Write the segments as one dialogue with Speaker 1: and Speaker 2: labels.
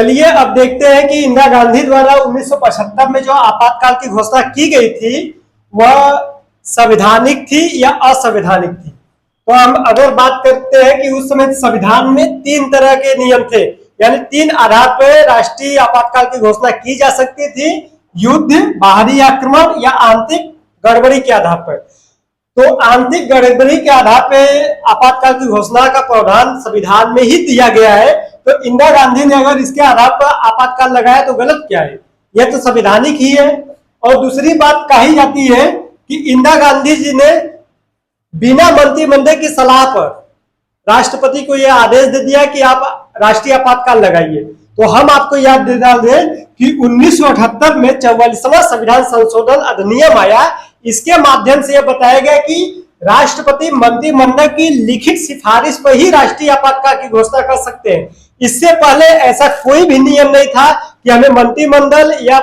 Speaker 1: चलिए अब देखते हैं कि इंदिरा गांधी द्वारा 1975 में जो आपातकाल की घोषणा की गई थी वह संवैधानिक थी या असंवैधानिक थी। तो हम अगर बात करते हैं कि उस समय संविधान में 3 तरह के नियम थे, यानी 3 आधार पर राष्ट्रीय आपातकाल की घोषणा की जा सकती थी: युद्ध, बाहरी आक्रमण या आंतरिक गड़बड़ी के आधार पर। तो आंतरिक गड़बड़ी के आधार पर आपातकाल की घोषणा का प्रावधान संविधान में ही दिया गया है। तो इंदिरा गांधी ने अगर इसके आधार पर आपातकाल लगाया तो गलत क्या है? यह तो संवैधानिक ही है। और दूसरी बात कही जाती है कि इंदिरा गांधी जी ने बिना मंत्रिमंडल की सलाह पर राष्ट्रपति को यह आदेश दे दिया कि आप राष्ट्रीय आपातकाल लगाइए। तो हम आपको याद दिला दें कि 1978 में 44वां संविधान संशोधन अधिनियम आया। इसके माध्यम से यह बताया गया कि राष्ट्रपति मंत्रिमंडल की लिखित सिफारिश पर ही राष्ट्रीय आपातकाल की घोषणा कर सकते हैं। इससे पहले ऐसा कोई भी नियम नहीं था कि हमें मंत्रिमंडल या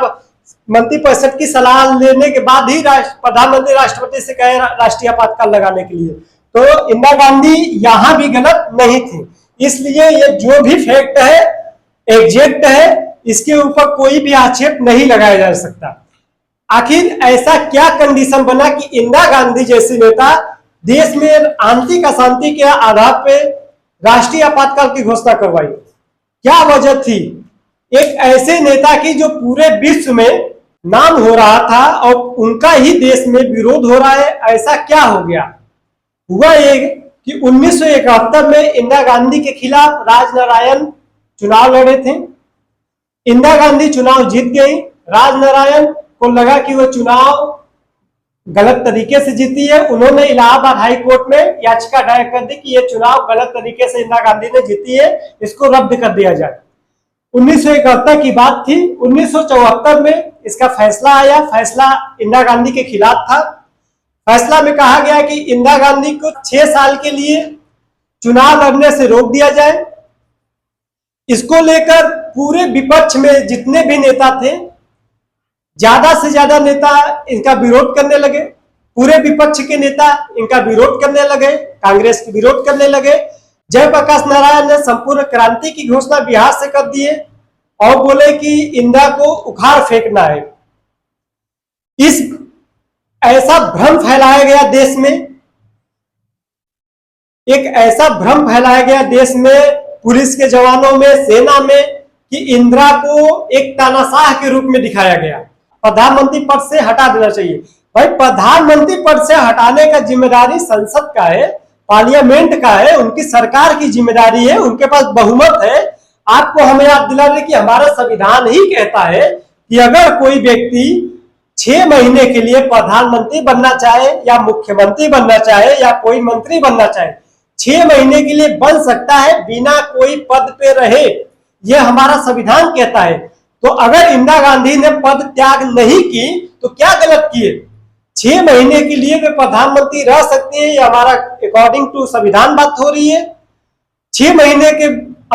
Speaker 1: मंत्रिपरिषद की सलाह लेने के बाद ही प्रधानमंत्री राष्ट्रपति से कहे राष्ट्रीय आपातकाल लगाने के लिए। तो इंदिरा गांधी यहां भी गलत नहीं थी। इसलिए ये जो भी फैक्ट है एग्जैक्ट है, इसके ऊपर कोई भी आक्षेप नहीं लगाया जा सकता। आखिर ऐसा क्या कंडीशन बना कि इंदिरा गांधी जैसी नेता देश में आंतरिक अशांति के आधार पर राष्ट्रीय आपातकाल की घोषणा करवाई? क्या वजह थी एक ऐसे नेता की जो पूरे विश्व में नाम हो रहा था और उनका ही देश में विरोध हो रहा है? ऐसा क्या हो गया? हुआ ये कि 1971 में इंदिरा गांधी के खिलाफ राजनारायण चुनाव लड़े थे। इंदिरा गांधी चुनाव जीत गई। राजनारायण को लगा कि वह चुनाव गलत तरीके से जीती है। उन्होंने इलाहाबाद हाई कोर्ट में याचिका दायर कर दी कि यह चुनाव गलत तरीके से इंदिरा गांधी ने जीती है, इसको रद्द कर दिया जाए। 1971 की बात थी। 1974 में इसका फैसला आया। फैसला इंदिरा गांधी के खिलाफ था। फैसला में कहा गया कि इंदिरा गांधी को 6 साल के लिए चुनाव लड़ने से रोक दिया जाए। इसको लेकर पूरे विपक्ष में जितने भी नेता थे, ज्यादा से ज्यादा नेता इनका विरोध करने लगे। पूरे विपक्ष के नेता इनका विरोध करने लगे, कांग्रेस की विरोध करने लगे। जयप्रकाश नारायण ने संपूर्ण क्रांति की घोषणा बिहार से कर दिए और बोले कि इंदिरा को उखाड़ फेंकना है। इस ऐसा भ्रम फैलाया गया देश में, एक ऐसा भ्रम फैलाया गया देश में, पुलिस के जवानों में, सेना में, कि इंदिरा को एक तानाशाह के रूप में दिखाया गया। प्रधानमंत्री पद से हटा देना चाहिए। भाई, प्रधानमंत्री पद से हटाने का जिम्मेदारी संसद का है, पार्लियामेंट का है, उनकी सरकार की जिम्मेदारी है, उनके पास बहुमत है। आपको हमें याद दिला रहे कि हमारा संविधान ही कहता है कि अगर कोई व्यक्ति 6 महीने के लिए प्रधानमंत्री बनना चाहे या मुख्यमंत्री बनना चाहे या कोई मंत्री बनना चाहे, 6 महीने के लिए बन सकता है बिना कोई पद पे रहे। यह हमारा संविधान कहता है। तो अगर इंदिरा गांधी ने पद त्याग नहीं की तो क्या गलत किए? 6 महीने के लिए वे प्रधानमंत्री रह सकते हैं, ये हमारा अकॉर्डिंग टू संविधान बात हो रही है। 6 महीने के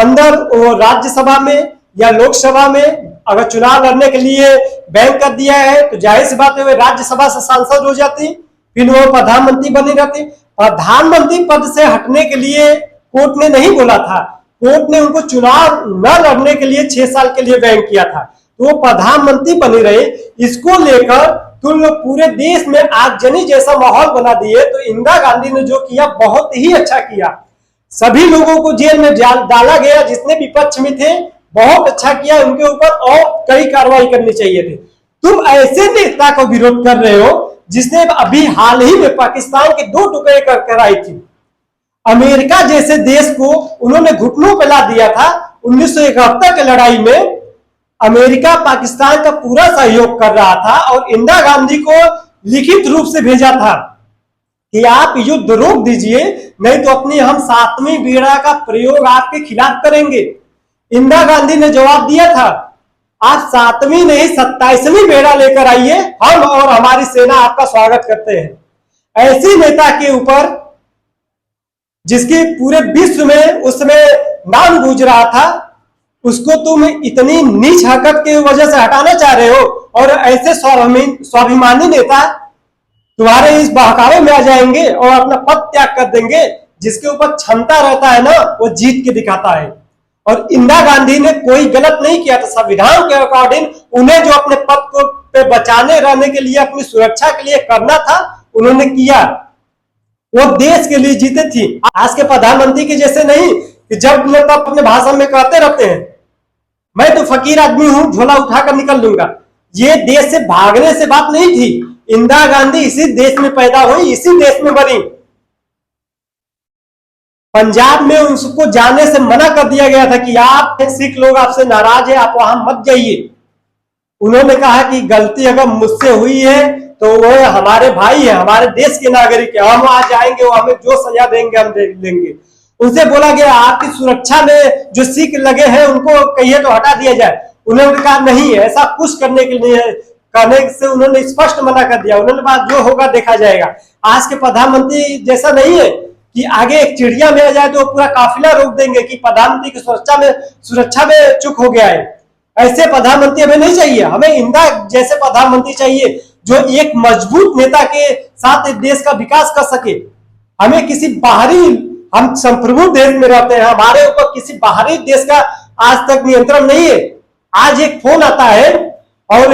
Speaker 1: अंदर वो राज्यसभा में या लोकसभा में अगर चुनाव लड़ने के लिए बैन कर दिया है तो जाहिर सी बात है वे राज्यसभा से सांसद हो जाती, फिर वो प्रधानमंत्री बनी रहती। प्रधानमंत्री पद से हटने के लिए कोर्ट ने नहीं बोला था। कोर्ट ने उनको चुनाव न लड़ने के लिए 6 साल के लिए बैन किया था, तो वो प्रधानमंत्री बने रहे। इसको लेकर तुम लोग पूरे देश में आगजनी जैसा माहौल बना दिए। तो इंदिरा गांधी ने जो किया बहुत ही अच्छा किया। सभी लोगों को जेल में डाला गया जितने विपक्ष में थे, बहुत अच्छा किया। उनके ऊपर और कई कार्रवाई करनी चाहिए थी। तुम ऐसे नेता को विरोध कर रहे हो जिसने अभी हाल ही में पाकिस्तान के 2 टुकड़े कर आई थी। अमेरिका जैसे देश को उन्होंने घुटनों पर ला दिया था। 1971 की लड़ाई में अमेरिका पाकिस्तान का पूरा सहयोग कर रहा था और इंदिरा गांधी को लिखित रूप से भेजा था कि आप युद्ध रोक दीजिए, नहीं तो अपनी हम 7वीं बेड़ा का प्रयोग आपके खिलाफ करेंगे। इंदिरा गांधी ने जवाब दिया था, आप 7वीं नहीं 27वीं बेड़ा लेकर आइए, हम और हमारी सेना आपका स्वागत करते हैं। ऐसे नेता के ऊपर जिसके पूरे विश्व में उसमें नाम गूंज रहा था, उसको तुम इतनी नीच हरकत की वजह से हटाना चाह रहे हो और ऐसे स्वाभिमानी नेता तुम्हारे इस बहकावे में आ जाएंगे और अपना पद त्याग कर देंगे। जिसके ऊपर क्षमता रहता है ना, वो जीत के दिखाता है। और इंदिरा गांधी ने कोई गलत नहीं किया था। संविधान के अकॉर्डिंग उन्हें जो अपने पद को पे बचाने रहने के लिए, अपनी सुरक्षा के लिए करना था, उन्होंने किया। वो देश के लिए जीते थी। आज के प्रधानमंत्री के जैसे नहीं कि जब नेता अपने भाषण में कहते रहते हैं मैं तो फकीर आदमी हूं, झोला उठाकर निकल लूंगा। ये देश से भागने से बात नहीं थी। इंदिरा गांधी इसी देश में पैदा हुई, इसी देश में बनी। पंजाब में उसको जाने से मना कर दिया गया था कि आप सिख लोग आपसे नाराज है, आप वहां मत जाइए। उन्होंने कहा कि गलती अगर मुझसे हुई है तो वो हमारे भाई है, हमारे देश के नागरिक है, हम वहां जाएंगे, वो हमें जो सजा देंगे हम दे लेंगे। उनसे बोला गया आपकी सुरक्षा में जो सिख लगे हैं उनको कहिए तो हटा दिया जाए। उन्होंने कहा नहीं, ऐसा कुछ करने के लिए करने से उन्होंने स्पष्ट मना कर दिया। उन्होंने कहा जो होगा देखा जाएगा। आज के प्रधानमंत्री जैसा नहीं है कि आगे एक चिड़िया में आ जाए तो पूरा काफिला रोक देंगे कि प्रधानमंत्री की सुरक्षा में चूक हो गया है। ऐसे प्रधानमंत्री हमें नहीं चाहिए। हमें इंदिरा जैसे प्रधानमंत्री चाहिए जो एक मजबूत नेता के साथ देश का विकास कर सके। हमें किसी बाहरी, हम संप्रभु देश में रहते हैं, हमारे ऊपर किसी बाहरी देश का आज तक नियंत्रण नहीं है। आज एक फोन आता है और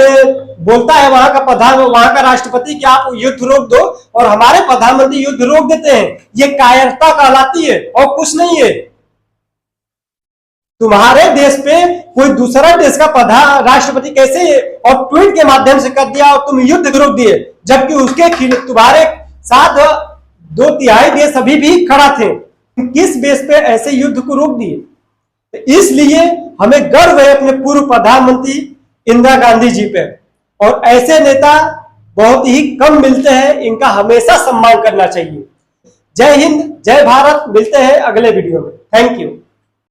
Speaker 1: बोलता है वहां का राष्ट्रपति कि आप युद्ध रोक दो, और हमारे प्रधानमंत्री युद्ध रोक देते हैं। ये कायरता कहलाती है और कुछ नहीं है। तुम्हारे देश पे कोई दूसरा देश का राष्ट्रपति कैसे और ट्वीट के माध्यम से कर दिया और तुम युद्ध रोक दिए, जबकि उसके खिलाफ तुम्हारे साथ 2/3 देश अभी भी खड़ा थे। किस बेस पे ऐसे युद्ध को रोक दिए? इसलिए हमें गर्व है अपने पूर्व प्रधानमंत्री इंदिरा गांधी जी पे, और ऐसे नेता बहुत ही कम मिलते हैं। इनका हमेशा सम्मान करना चाहिए। जय हिंद, जय भारत। मिलते हैं अगले वीडियो में। Thank you.